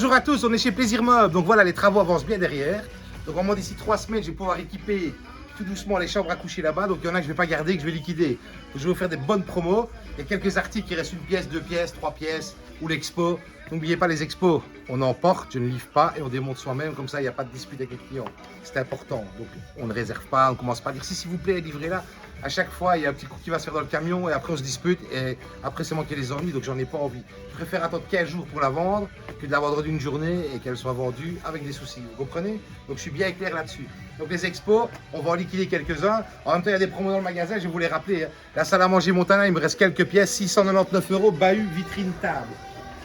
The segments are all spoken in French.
Bonjour à tous, on est chez Plaisir Meuble, donc voilà, les travaux avancent bien derrière. Donc en moins d'ici 3 semaines, je vais pouvoir équiper tout doucement les chambres à coucher là-bas. Donc il y en a que je ne vais pas garder, que je vais liquider. Donc, je vais vous faire des bonnes promos. Il y a quelques articles qui restent 1 pièce, 2 pièces, 3 pièces, ou l'expo. N'oubliez pas les expos, on emporte, je ne livre pas et on démonte soi-même, comme ça il n'y a pas de dispute avec les clients. C'est important, donc on ne réserve pas, on ne commence pas à dire si s'il vous plaît, livrez-la. À chaque fois, il y a un petit coup qui va se faire dans le camion et après on se dispute et après c'est moi qui les ennuie, donc j'en ai pas envie. Je préfère attendre 15 jours pour la vendre que de la vendre d'une journée et qu'elle soit vendue avec des soucis, vous comprenez? Donc je suis bien clair là-dessus. Donc les expos, on va en liquider quelques-uns. En même temps, il y a des promos dans le magasin, je vais vous les rappeler. La salle à manger Montana, il me reste quelques pièces, 699 €, bahut, vitrine, table.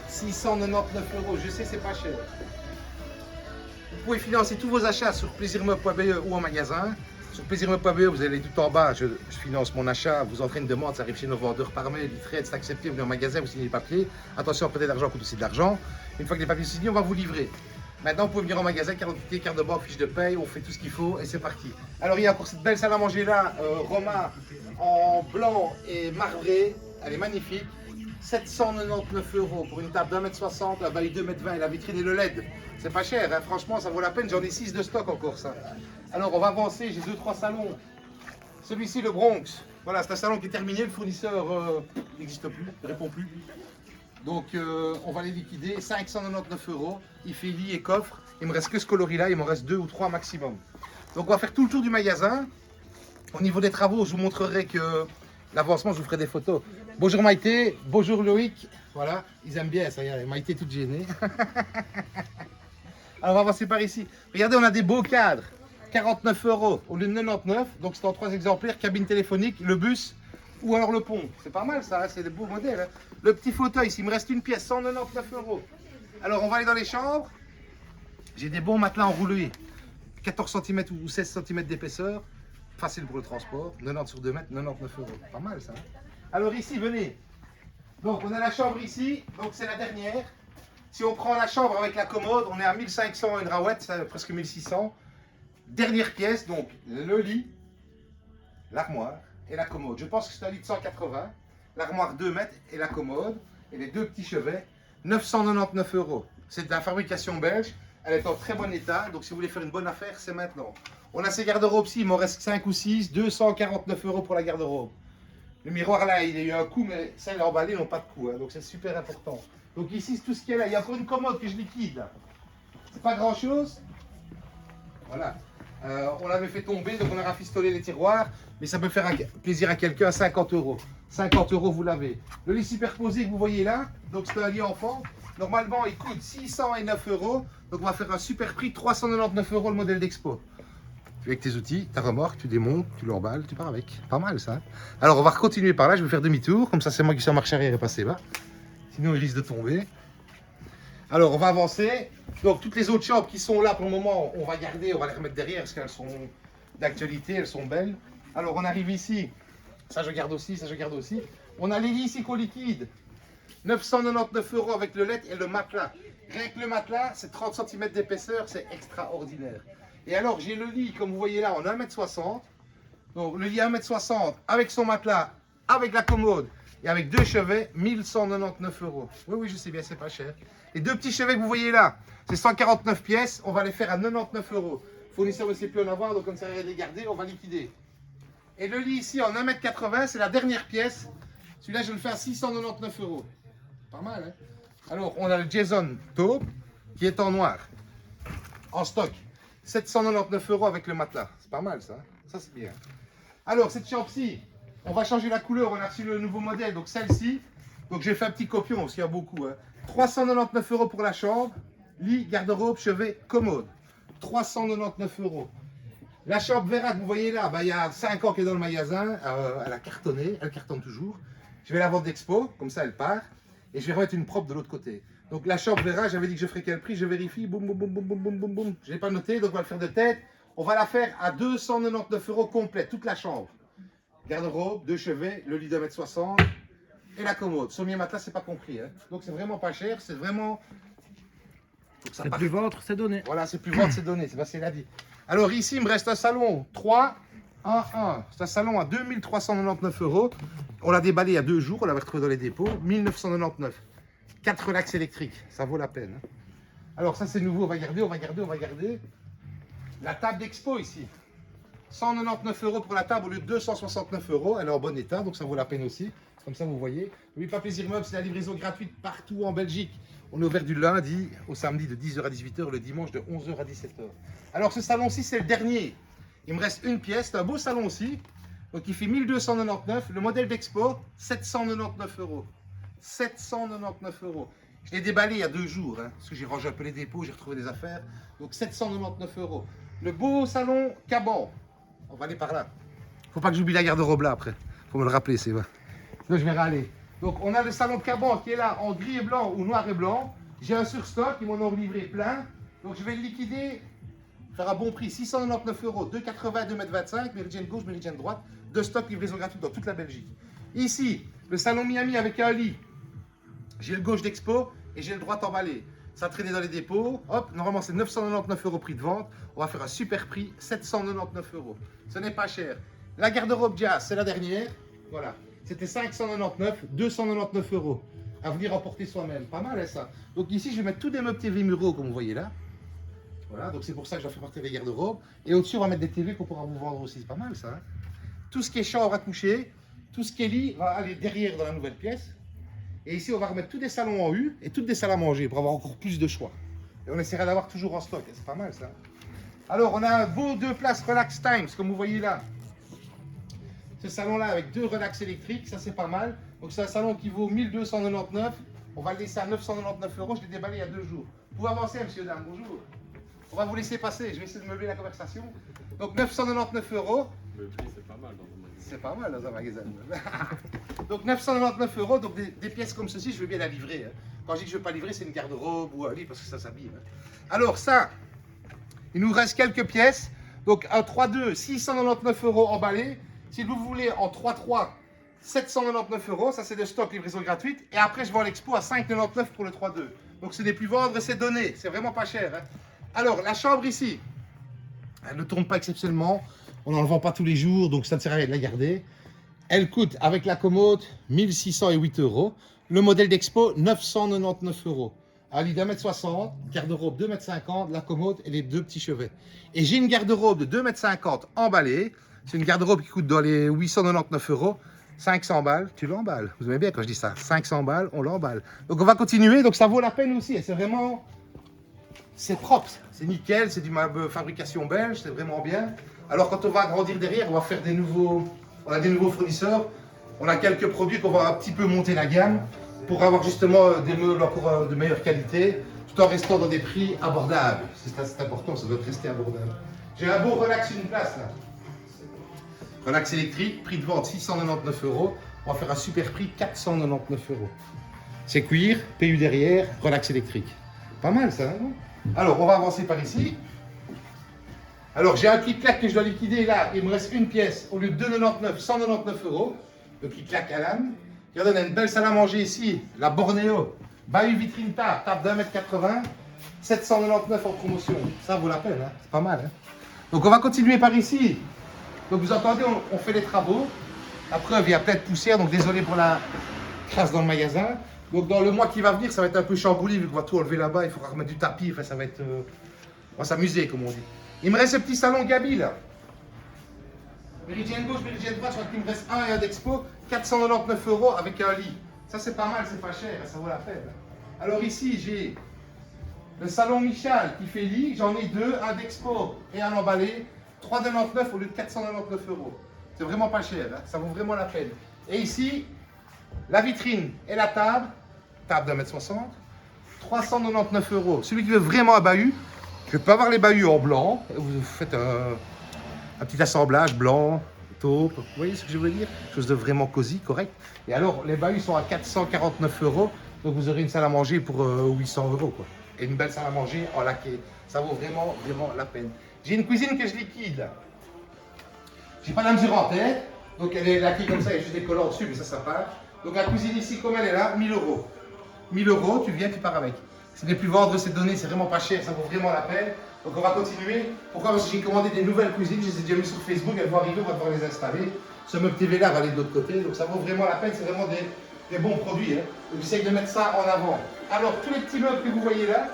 699 €, je sais c'est pas cher. Vous pouvez financer tous vos achats sur plaisirmeuble.be ou en magasin. Sur plaisirmeuble.be, vous allez tout en bas, je finance mon achat, vous entrez une demande, ça arrive chez nos vendeurs par mail, ils traitent, c'est accepté, vous venez en magasin, vous signez les papiers. Attention, prêter d'argent coûte aussi de l'argent. Une fois que les papiers sont signés, on va vous livrer. Maintenant, vous pouvez venir en magasin, carte d'identité, carte de banque, fiche de paye, on fait tout ce qu'il faut et c'est parti. Alors, il y a encore cette belle salle à manger là, Romain, en blanc et marbré, elle est magnifique. 799 € pour une table d'1,60 m, un bahut 2,20 m et la vitrine et le LED. C'est pas cher, hein, franchement, ça vaut la peine. J'en ai 6 de stock encore, ça. Alors, on va avancer. J'ai 2-3 salons. Celui-ci, le Bronx. Voilà, c'est un salon qui est terminé. Le fournisseur n'existe plus, ne répond plus. Donc, on va les liquider. 599 €. Il fait lit et coffre. Il me reste que ce coloris-là. Il m'en reste 2 ou 3 maximum. Donc, on va faire tout le tour du magasin. Au niveau des travaux, je vous montrerai que l'avancement, je vous ferai des photos. Bonjour Maïté, bonjour Loïc. Voilà, ils aiment bien ça, Maïté est toute gênée. Alors on va avancer par ici. Regardez, on a des beaux cadres. 49 € au lieu de 99. Donc c'est en 3 exemplaires, cabine téléphonique, le bus ou alors le pont. C'est pas mal ça, hein, c'est des beaux modèles. Hein. Le petit fauteuil, s'il me reste une pièce, 199 €. Alors on va aller dans les chambres. J'ai des bons matelas enroulés. 14 cm ou 16 cm d'épaisseur. Facile pour le transport, 90 sur 2 mètres, 99 €. Pas mal ça. Hein. Alors ici, venez. Donc on a la chambre ici, donc c'est la dernière. Si on prend la chambre avec la commode, on est à 1500 une rawette, presque 1600. Dernière pièce, donc le lit, l'armoire et la commode. Je pense que c'est un lit de 180, l'armoire 2 mètres et la commode, et les 2 petits chevets, 999 €. C'est de la fabrication belge, elle est en très bon état, donc si vous voulez faire une bonne affaire, c'est maintenant. On a ces garde-robes-ci, il m'en reste 5 ou 6, 249 € pour la garde-robe. Le miroir là, il a eu un coup, mais ça, il est emballé, ils n'ont pas de coup, hein, donc c'est super important. Donc ici, c'est tout ce qu'il y a là. Il y a encore une commode que je liquide là. C'est pas grand chose. Voilà. On l'avait fait tomber, donc on a rafistolé les tiroirs, mais ça peut faire plaisir à quelqu'un, 50 €. 50 € vous l'avez. Le lit superposé que vous voyez là, donc c'est un lit enfant. Normalement, il coûte 609 €. Donc on va faire un super prix, 399 € le modèle d'expo. Avec tes outils, ta remorque, tu démontes, tu l'emballes, tu pars avec. Pas mal ça. Alors on va continuer par là, je vais faire demi-tour, comme ça c'est moi qui suis en marche arrière et passer là. Sinon il risque de tomber. Alors on va avancer. Donc toutes les autres chambres qui sont là pour le moment, on va garder, on va les remettre derrière parce qu'elles sont d'actualité, elles sont belles. Alors on arrive ici, ça je garde aussi, ça je garde aussi. On a les lits ici qu'on liquide. 999 € avec le LED et le matelas. Rien que le matelas, c'est 30 cm d'épaisseur, c'est extraordinaire. Et alors, j'ai le lit, comme vous voyez là, en 1,60 m. Donc, le lit 1,60 m avec son matelas, avec la commode et avec 2 chevets, 1199 €. Oui, oui, je sais bien, c'est pas cher. Les 2 petits chevets que vous voyez là, c'est 149 pièces. On va les faire à 99 €. Fournisseur ne sait plus en avoir, donc on ne sait rien les garder, on va liquider. Et le lit ici, en 1,80 m, c'est la dernière pièce. Celui-là, je le fais à 699 €. Pas mal, hein? Alors, on a le Jason Taupe, qui est en noir, en stock. 799 € avec le matelas. C'est pas mal ça. Ça c'est bien. Alors cette chambre-ci, on va changer la couleur. On a reçu le nouveau modèle. Donc celle-ci. Donc j'ai fait un petit copion parce qu'il y a beaucoup. Hein. 399 € pour la chambre. Lit, garde-robe, chevet, commode. 399 €. La chambre Vera que vous voyez là, bah, il y a 5 ans qu'elle est dans le magasin. Elle a cartonné. Elle cartonne toujours. Je vais la vendre d'expo. Comme ça elle part. Et je vais remettre une propre de l'autre côté. Donc la chambre Vera, j'avais dit que je ferais quel prix, je vérifie, boum, boum, boum, boum, boum, boum, boum, boum. Je n'ai pas noté, donc on va le faire de tête. On va la faire à 299 € complète, toute la chambre. Garde-robe, 2 chevets, le lit d'1,60 m et la commode. Sommier matelas, c'est pas compris. Hein. Donc c'est vraiment pas cher, c'est vraiment... C'est plus ventre, c'est donné. Voilà, c'est plus ventre, c'est donné, c'est facile à dire. Alors ici, il me reste un salon 3, 1, 1. C'est un salon à 2399 €. On l'a déballé il y a 2 jours, on l'avait retrouvé dans les dépôts, 1999. 4 relax électriques, ça vaut la peine. Hein. Alors ça c'est nouveau, on va garder. La table d'expo ici. 199 € pour la table au lieu de 269 €. Elle est en bon état, donc ça vaut la peine aussi. Comme ça, vous voyez. N'oubliez pas, Plaisir Meuble, c'est la livraison gratuite partout en Belgique. On est ouvert du lundi au samedi de 10 h à 18 h, le dimanche de 11 h à 17 h. Alors, ce salon-ci, c'est le dernier. Il me reste une pièce. C'est un beau salon aussi. Donc, il fait 1299. Le modèle d'expo, 799 €. 799 €. Je l'ai déballé il y a 2 jours, hein, parce que j'ai rangé un peu les dépôts, j'ai retrouvé des affaires. Donc, 799 €. Le beau salon Caban. On va aller par là. Faut pas que j'oublie la garde-robe là après. Faut me le rappeler, c'est vrai. Sinon, je vais râler. Donc, on a le salon Caban qui est là en gris et blanc ou noir et blanc. J'ai un surstock, ils m'en ont livré plein. Donc, je vais le liquider, faire un bon prix. 699 €, 2,80, 2,25 m, méridienne gauche, méridienne droite. De stock, livraison gratuite dans toute la Belgique. Ici, le salon Miami avec un lit. J'ai le gauche d'expo et j'ai le droit emballé. Ça traînait dans les dépôts. Hop, normalement c'est 999 € prix de vente. On va faire un super prix, 799 €. Ce n'est pas cher. La garde-robe Jazz, c'est la dernière. Voilà. C'était 599, 299 €. À venir emporter soi-même. Pas mal, hein, ça. Donc ici, je vais mettre tous des meubles TV Muro, comme vous voyez là. Voilà, donc c'est pour ça que je dois faire partir les garde-robes. Et au-dessus, on va mettre des TV qu'on pourra vous vendre aussi. C'est pas mal, ça. Hein. Tout ce qui est chambre à coucher, tout ce qui est lit va aller derrière dans la nouvelle pièce. Et ici, on va remettre tous des salons en U et toutes des salles à manger pour avoir encore plus de choix. Et on essaiera d'avoir toujours en stock. C'est pas mal, ça. Alors, on a un beau 2 places Relax Times, comme vous voyez là. Ce salon-là avec 2 relax électriques, ça c'est pas mal. Donc, c'est un salon qui vaut 1299. On va le laisser à 999 €. Je l'ai déballé il y a 2 jours. Vous pouvez avancer, monsieur, dame. Bonjour. On va vous laisser passer. Je vais essayer de meubler la conversation. Donc, 999 €. Meubler, c'est pas mal dans un magasin. C'est pas mal dans un magasin. Donc 999 €, donc des pièces comme ceci, je veux bien la livrer. Hein. Quand je dis que je ne veux pas livrer, c'est une garde-robe ou un lit parce que ça s'abîme. Hein. Alors ça, il nous reste quelques pièces. Donc un 3-2, 699 € emballé. Si vous voulez en 3-3, 799 €. Ça c'est de stock, livraison gratuite. Et après, je vends l'expo à 5,99 € pour le 3-2. Donc ce n'est plus vendre, c'est donner. C'est vraiment pas cher. Hein. Alors la chambre ici, elle ne tourne pas exceptionnellement. On n'en vend pas tous les jours, donc ça ne sert à rien de la garder. Elle coûte, avec la commode, 1608 €. Le modèle d'expo, 999 €. Un lit d'1,60 m, garde-robe 2,50 m, la commode et les 2 petits chevets. Et j'ai une garde-robe de 2,50 m emballée. C'est une garde-robe qui coûte dans les 899 €. 500 balles, tu l'emballes. Vous aimez bien quand je dis ça. 500 balles, on l'emballe. Donc on va continuer, donc ça vaut la peine aussi. Et c'est vraiment... C'est propre, c'est nickel, c'est du fabrication belge, c'est vraiment bien. Alors quand on va agrandir derrière, on va faire des nouveaux... On a des nouveaux fournisseurs, on a quelques produits qu'on va un petit peu monter la gamme pour avoir justement des meubles encore de meilleure qualité, tout en restant dans des prix abordables. C'est important, ça doit rester abordable. J'ai un beau relax une place là. Relax électrique, prix de vente 699 €. On va faire un super prix 499 €. C'est cuir, PU derrière, relax électrique. Pas mal ça, hein? Alors on va avancer par ici. Alors j'ai un clic-clac que je dois liquider là, il me reste une pièce, au lieu de 2,99, 199 €. Le clic-clac à l'âme. Regardez, on a une belle salle à manger ici, la Bornéo. Bahut vitrine table d'1,80 m, 799 € en promotion. Ça vaut la peine, hein, c'est pas mal. Hein. Donc on va continuer par ici. Donc vous entendez, on fait les travaux. La preuve, il y a plein de poussière, donc désolé pour la crasse dans le magasin. Donc dans le mois qui va venir, ça va être un peu chamboulé, vu qu'on va tout enlever là-bas, il faudra remettre du tapis, enfin ça va être... on va s'amuser, comme on dit. Il me reste ce petit salon Gabi là. Méridienne gauche, méridienne droite, je crois qu'il me reste un d'expo, 499 € avec un lit. Ça c'est pas mal, c'est pas cher, ça vaut la peine. Alors ici j'ai le salon Michal qui fait lit, j'en ai 2, un d'expo et un emballé, 3,99 € au lieu de 499 €. C'est vraiment pas cher, hein, ça vaut vraiment la peine. Et ici, la vitrine et la table d'1,60 m, 399 €. Celui qui veut vraiment un bahut, je peux avoir les bahuts en blanc, vous faites un petit assemblage blanc, taupe, vous voyez ce que je veux dire? Chose de vraiment cosy, correct. Et alors, les bahuts sont à 449 €, donc vous aurez une salle à manger pour 800 € quoi. Et une belle salle à manger en laqué. Ça vaut vraiment, vraiment la peine. J'ai une cuisine que je liquide là. J'ai pas la mesure en tête, donc elle est laquée comme ça, il y a juste des collants dessus, mais ça part. Donc la cuisine ici, comme elle est là, 1000 €. 1000 €, tu viens, tu pars avec. Ce n'est plus vendre ces données, c'est vraiment pas cher, ça vaut vraiment la peine. Donc on va continuer. Pourquoi? Parce que j'ai commandé des nouvelles cuisines, je les ai déjà mis sur Facebook, elles vont arriver, on va devoir les installer. Ce meuble TV là va aller de l'autre côté, donc ça vaut vraiment la peine, c'est vraiment des bons produits. Hein. Donc j'essaye de mettre ça en avant. Alors tous les petits meubles que vous voyez là,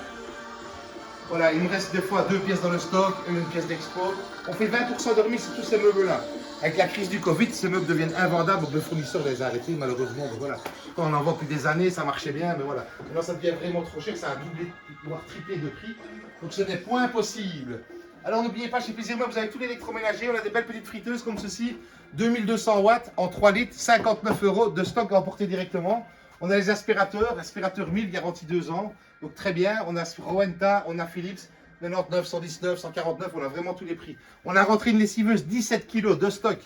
Voilà, il me reste des fois 2 pièces dans le stock et une pièce d'expo. On fait 20% de remise sur tous ces meubles-là. Avec la crise du Covid, ces meubles deviennent invendables, donc le fournisseur les a arrêtés malheureusement. Donc voilà. Quand on en vend depuis des années, ça marchait bien, mais voilà. Maintenant ça devient vraiment trop cher, ça a doublé, voire triplé de prix. Donc ce n'est point possible. Alors n'oubliez pas, chez Plaisir Meubles, vous avez tout l'électroménager, on a des belles petites friteuses comme ceci, 2200 watts en 3 litres, 59 € de stock à emporter directement. On a les aspirateurs, aspirateur 1000, garantie 2 ans, donc très bien. On a Rowenta, on a Philips, 99, 119, 149, on a vraiment tous les prix. On a rentré une lessiveuse 17 kg de stock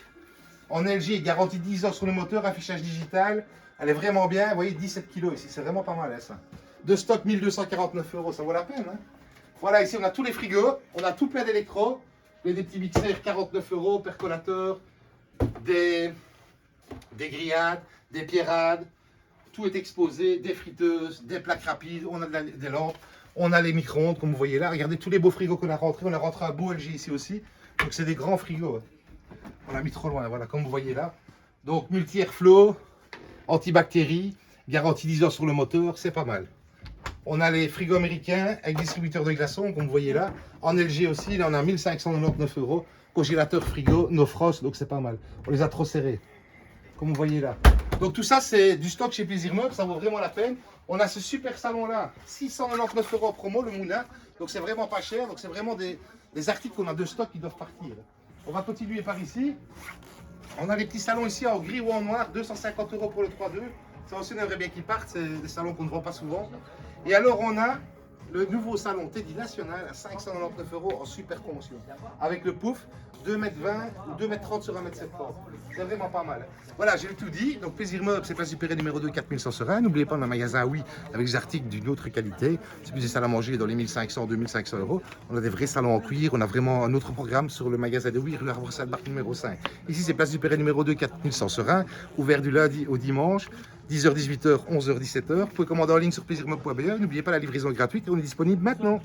en LG, garantie 10 ans sur le moteur, affichage digital. Elle est vraiment bien, vous voyez 17 kg ici, c'est vraiment pas mal hein, ça. De stock 1249 €, ça vaut la peine. Hein. Voilà, ici on a tous les frigos, on a tout plein d'électro, des petits mixeurs 49 €, percolateurs, des grillades, des pierrades, tout est exposé, des friteuses, des plaques rapides, on a des lampes, on a les micro-ondes comme vous voyez là, regardez tous les beaux frigos qu'on a rentrés, on a rentré un beau LG ici aussi, donc c'est des grands frigos, on l'a mis trop loin, voilà comme vous voyez là, donc multi-airflow, antibactéries, garantie 10 ans sur le moteur, c'est pas mal. On a les frigos américains avec distributeur de glaçons, comme vous voyez là. En LG aussi, là on a 1599 €. Congélateur frigo, no frost, donc c'est pas mal. On les a trop serrés, comme vous voyez là. Donc tout ça, c'est du stock chez Plaisir Meubles, ça vaut vraiment la peine. On a ce super salon là, 699 € en promo, le Moulin. Donc c'est vraiment pas cher, donc c'est vraiment des articles qu'on a de stock qui doivent partir. On va continuer par ici. On a les petits salons ici en gris ou en noir, 250 € pour le 3-2. Ça aussi, on aimerait bien qu'ils partent, c'est des salons qu'on ne vend pas souvent. Et alors, on a le nouveau salon Teddy National à 599 € en super promotion. Avec le pouf, 2,20 m ou 2,30 m sur 1,70 m. C'est vraiment pas mal. Voilà, j'ai tout dit. Donc, Plaisir Meubles, c'est place du Perret numéro 2, 4100 Serein. N'oubliez pas, on a un magasin, oui, avec des articles d'une autre qualité. C'est plus des salles à manger dans les 1500, 2500 €. On a des vrais salons en cuir. On a vraiment un autre programme sur le magasin de Oui, rue Arbour-Salbach numéro 5. Ici, c'est place du Perret numéro 2, 4100 Serein. Ouvert du lundi au dimanche. 10h, 18h, 11h, 17h. Vous pouvez commander en ligne sur plaisirmeubles.be. N'oubliez pas la livraison est gratuite et on est disponible maintenant.